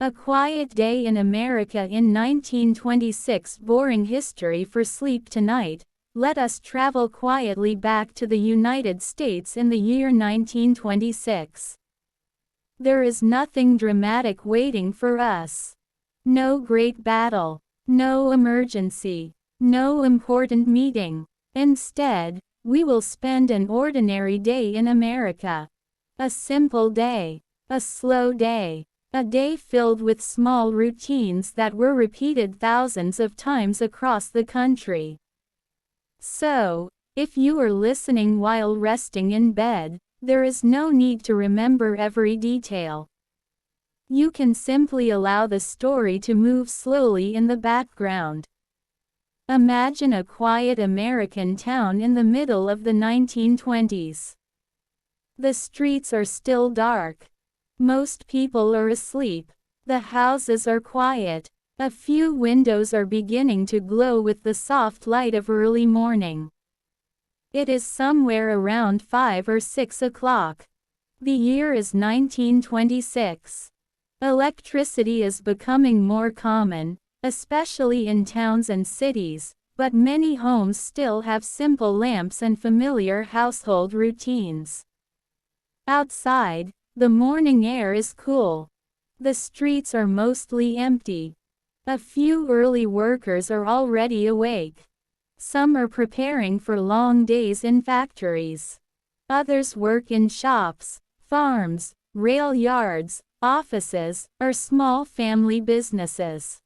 A Quiet Day in America in 1926. Boring history for sleep tonight. Let us travel quietly back to the United States in the year 1926. There is nothing dramatic waiting for us. No great battle. No emergency. No important meeting. Instead, we will spend an ordinary day in America. A simple day. A slow day. A day filled with small routines that were repeated thousands of times across the country. So, if you are listening while resting in bed, there is no need to remember every detail. You can simply allow the story to move slowly in the background. Imagine a quiet American town in the middle of the 1920s. The streets are still dark. Most people are asleep. The houses are quiet. A few windows are beginning to glow with the soft light of early morning. It is somewhere around 5 or 6 o'clock. The year is 1926. Electricity is becoming more common, especially in towns and cities, but many homes still have simple lamps and familiar household routines. Outside, the morning air is cool. The streets are mostly empty. A few early workers are already awake. Some are preparing for long days in factories. Others work in shops, farms, rail yards, offices, or small family businesses.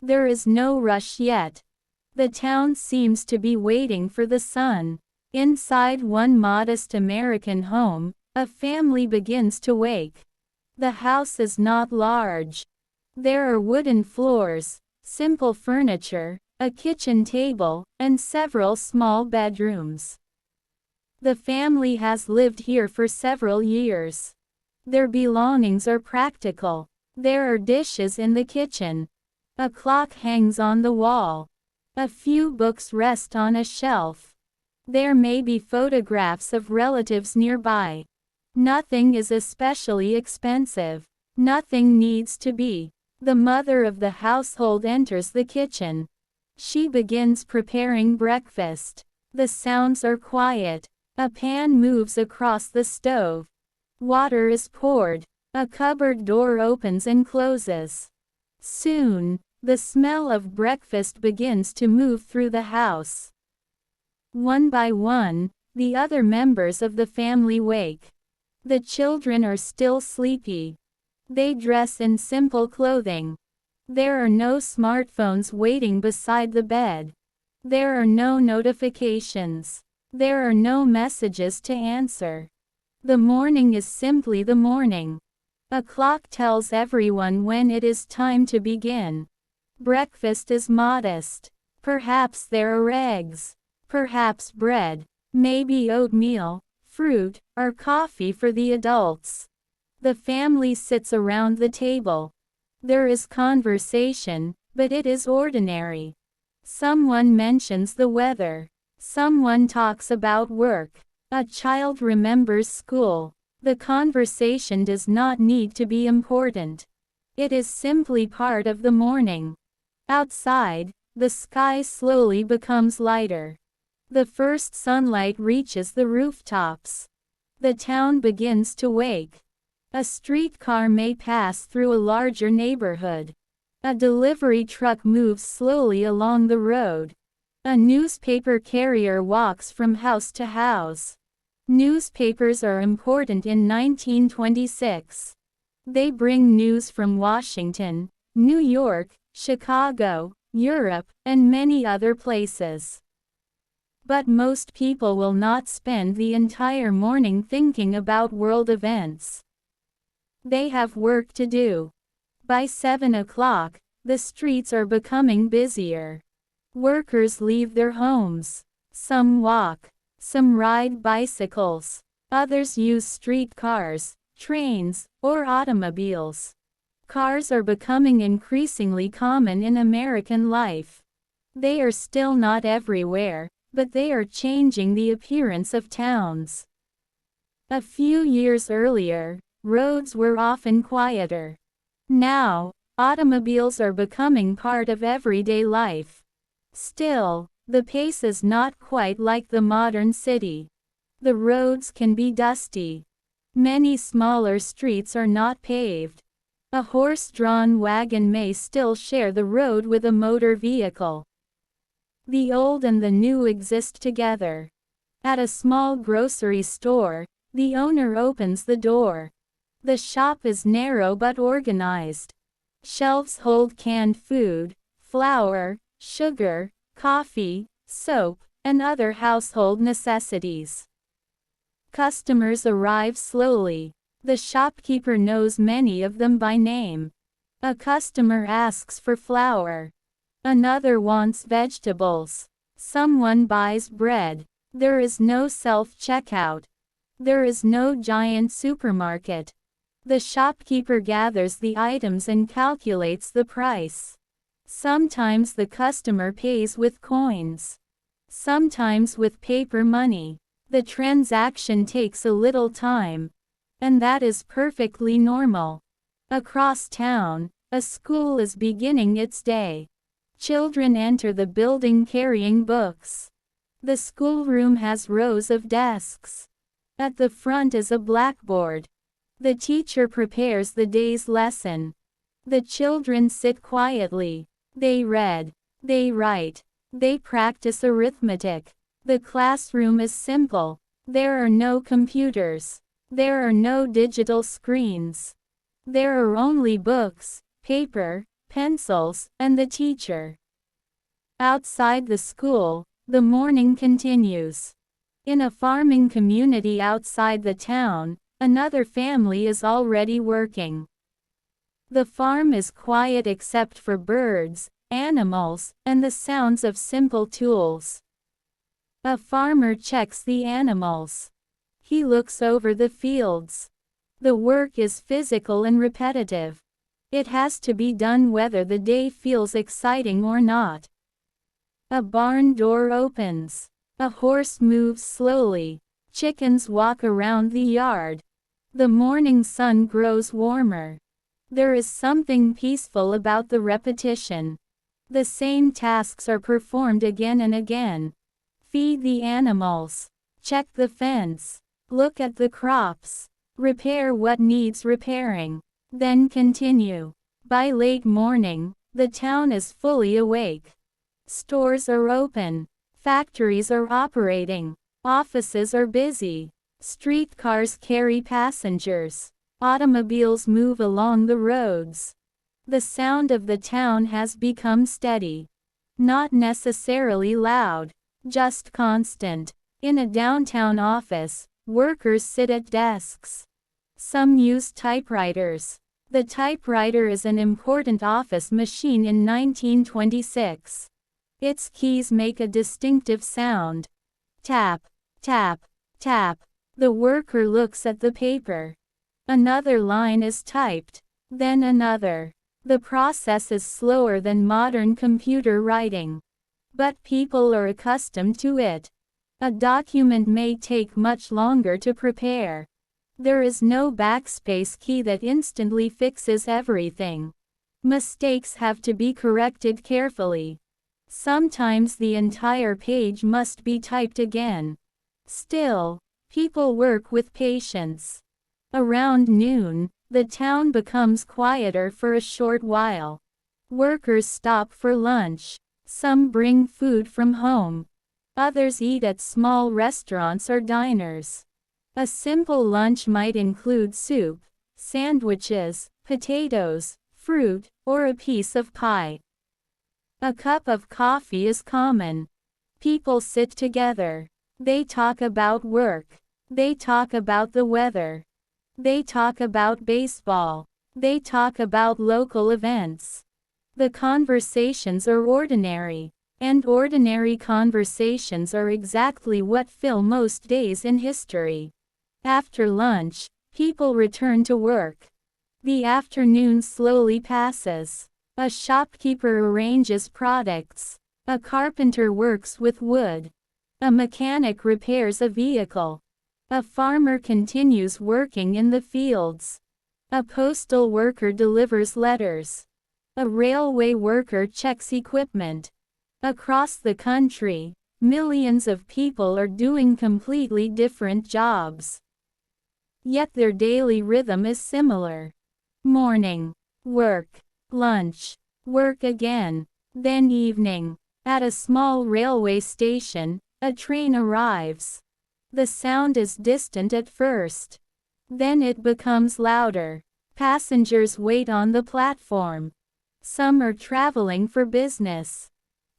There is no rush yet. The town seems to be waiting for the sun. Inside one modest American home, a family begins to wake. The house is not large. There are wooden floors, simple furniture, a kitchen table, and several small bedrooms. The family has lived here for several years. Their belongings are practical. There are dishes in the kitchen. A clock hangs on the wall. A few books rest on a shelf. There may be photographs of relatives nearby. Nothing is especially expensive. Nothing needs to be. The mother of the household enters the kitchen. She begins preparing breakfast. The sounds are quiet. A pan moves across the stove. Water is poured. A cupboard door opens and closes. Soon, the smell of breakfast begins to move through the house. One by one, the other members of the family wake. The children are still sleepy. They dress in simple clothing. There are no smartphones waiting beside the bed. There are no notifications. There are no messages to answer. The morning is simply the morning. A clock tells everyone when it is time to begin. Breakfast is modest. Perhaps there are eggs. Perhaps bread. Maybe oatmeal, fruit, or coffee for the adults. The family sits around the table. There is conversation, but it is ordinary. Someone mentions the weather. Someone talks about work. A child remembers school. The conversation does not need to be important. It is simply part of the morning. Outside, the sky slowly becomes lighter. The first sunlight reaches the rooftops. The town begins to wake. A streetcar may pass through a larger neighborhood. A delivery truck moves slowly along the road. A newspaper carrier walks from house to house. Newspapers are important in 1926. They bring news from Washington, New York, Chicago, Europe, and many other places. But most people will not spend the entire morning thinking about world events. They have work to do. By 7 o'clock, the streets are becoming busier. Workers leave their homes. Some walk. Some ride bicycles. Others use streetcars, trains, or automobiles. Cars are becoming increasingly common in American life. They are still not everywhere, but they are changing the appearance of towns. A few years earlier, roads were often quieter. Now, automobiles are becoming part of everyday life. Still, the pace is not quite like the modern city. The roads can be dusty. Many smaller streets are not paved. A horse-drawn wagon may still share the road with a motor vehicle. The old and the new exist together. At a small grocery store, the owner opens the door. The shop is narrow but organized. Shelves hold canned food, flour, sugar, coffee, soap, and other household necessities. Customers arrive slowly. The shopkeeper knows many of them by name. A customer asks for flour. Another wants vegetables. Someone buys bread. There is no self-checkout. There is no giant supermarket. The shopkeeper gathers the items and calculates the price. Sometimes the customer pays with coins. Sometimes with paper money. The transaction takes a little time. And that is perfectly normal. Across town, a school is beginning its day. Children enter the building carrying books. The schoolroom has rows of desks. At the front is a blackboard. The teacher prepares the day's lesson. The children sit quietly. They read. They write. They practice arithmetic. The classroom is simple. There are no computers. There are no digital screens. There are only books, paper, pencils, and the teacher. Outside the school, the morning continues. In a farming community outside the town, another family is already working. The farm is quiet except for birds, animals, and the sounds of simple tools. A farmer checks the animals. He looks over the fields. The work is physical and repetitive. It has to be done whether the day feels exciting or not. A barn door opens. A horse moves slowly. Chickens walk around the yard. The morning sun grows warmer. There is something peaceful about the repetition. The same tasks are performed again and again. Feed the animals. Check the fence. Look at the crops. Repair what needs repairing. Then continue. By late morning, the town is fully awake. Stores are open. Factories are operating. Offices are busy. Streetcars carry passengers. Automobiles move along the roads. The sound of the town has become steady. Not necessarily loud. Just constant. In a downtown office, workers sit at desks. Some use typewriters. The typewriter is an important office machine in 1926. Its keys make a distinctive sound. Tap, tap, tap. The worker looks at the paper. Another line is typed. Then another. The process is slower than modern computer writing. But people are accustomed to it. A document may take much longer to prepare. There is no backspace key that instantly fixes everything. Mistakes have to be corrected carefully. Sometimes the entire page must be typed again. Still, people work with patience. Around noon, the town becomes quieter for a short while. Workers stop for lunch. Some bring food from home. Others eat at small restaurants or diners. A simple lunch might include soup, sandwiches, potatoes, fruit, or a piece of pie. A cup of coffee is common. People sit together. They talk about work. They talk about the weather. They talk about baseball. They talk about local events. The conversations are ordinary. And ordinary conversations are exactly what fill most days in history. After lunch, people return to work. The afternoon slowly passes. A shopkeeper arranges products. A carpenter works with wood. A mechanic repairs a vehicle. A farmer continues working in the fields. A postal worker delivers letters. A railway worker checks equipment. Across the country, millions of people are doing completely different jobs. Yet their daily rhythm is similar. Morning, work, lunch, work again, then evening. At a small railway station, a train arrives. The sound is distant at first. Then it becomes louder. Passengers wait on the platform. Some are traveling for business.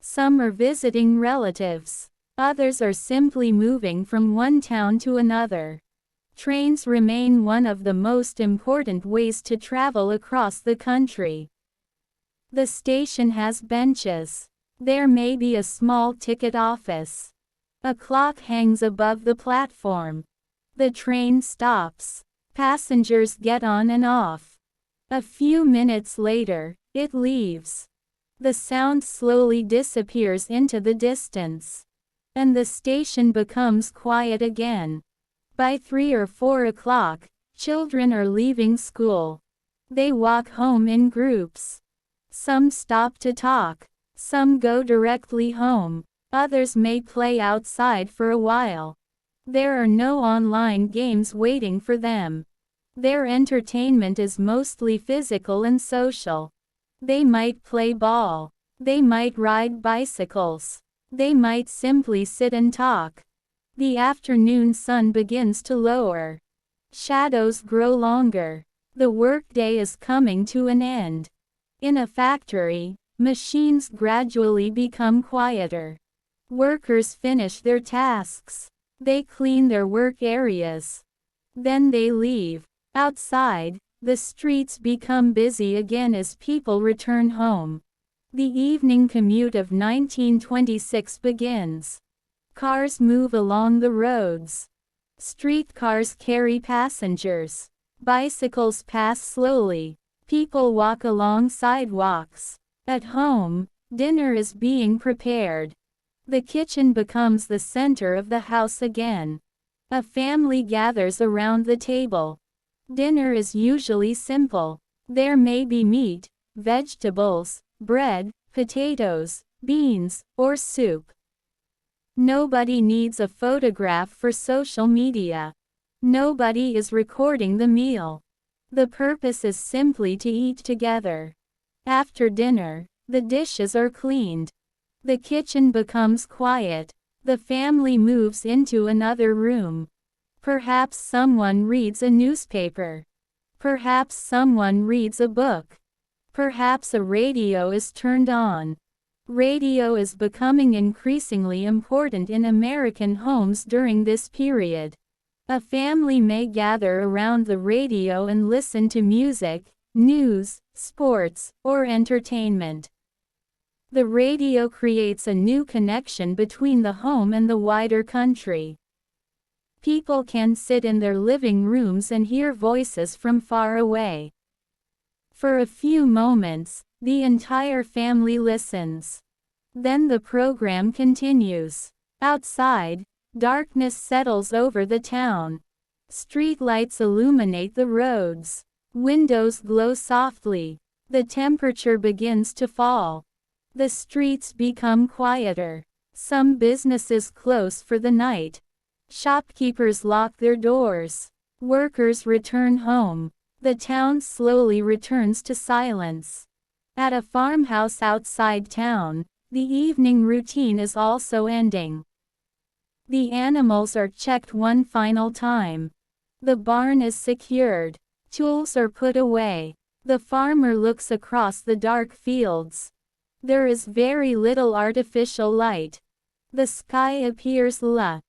Some are visiting relatives. Others are simply moving from one town to another. Trains remain one of the most important ways to travel across the country. The station has benches. There may be a small ticket office. A clock hangs above the platform. The train stops. Passengers get on and off. A few minutes later, it leaves. The sound slowly disappears into the distance. And the station becomes quiet again. By 3 or 4 o'clock, children are leaving school. They walk home in groups. Some stop to talk. Some go directly home. Others may play outside for a while. There are no online games waiting for them. Their entertainment is mostly physical and social. They might play ball. They might ride bicycles. They might simply sit and talk. The afternoon sun begins to lower. Shadows grow longer. The workday is coming to an end. In a factory, machines gradually become quieter. Workers finish their tasks. They clean their work areas. Then they leave. Outside, the streets become busy again as people return home. The evening commute of 1926 begins. Cars move along the roads. Streetcars carry passengers. Bicycles pass slowly. People walk along sidewalks. At home, dinner is being prepared. The kitchen becomes the center of the house again. A family gathers around the table. Dinner is usually simple. There may be meat, vegetables, bread, potatoes, beans, or soup. Nobody needs a photograph for social media. Nobody is recording the meal. The purpose is simply to eat together. After dinner, the dishes are cleaned. The kitchen becomes quiet. The family moves into another room. Perhaps someone reads a newspaper. Perhaps someone reads a book. Perhaps a radio is turned on. Radio is becoming increasingly important in American homes during this period. A family may gather around the radio and listen to music, news, sports, or entertainment. The radio creates a new connection between the home and the wider country. People can sit in their living rooms and hear voices from far away. For a few moments, the entire family listens. Then the program continues. Outside, darkness settles over the town. Street lights illuminate the roads. Windows glow softly. The temperature begins to fall. The streets become quieter. Some businesses close for the night. Shopkeepers lock their doors. Workers return home. The town slowly returns to silence. At a farmhouse outside town, the evening routine is also ending. The animals are checked one final time. The barn is secured. Tools are put away. The farmer looks across the dark fields. There is very little artificial light. The sky appears lush.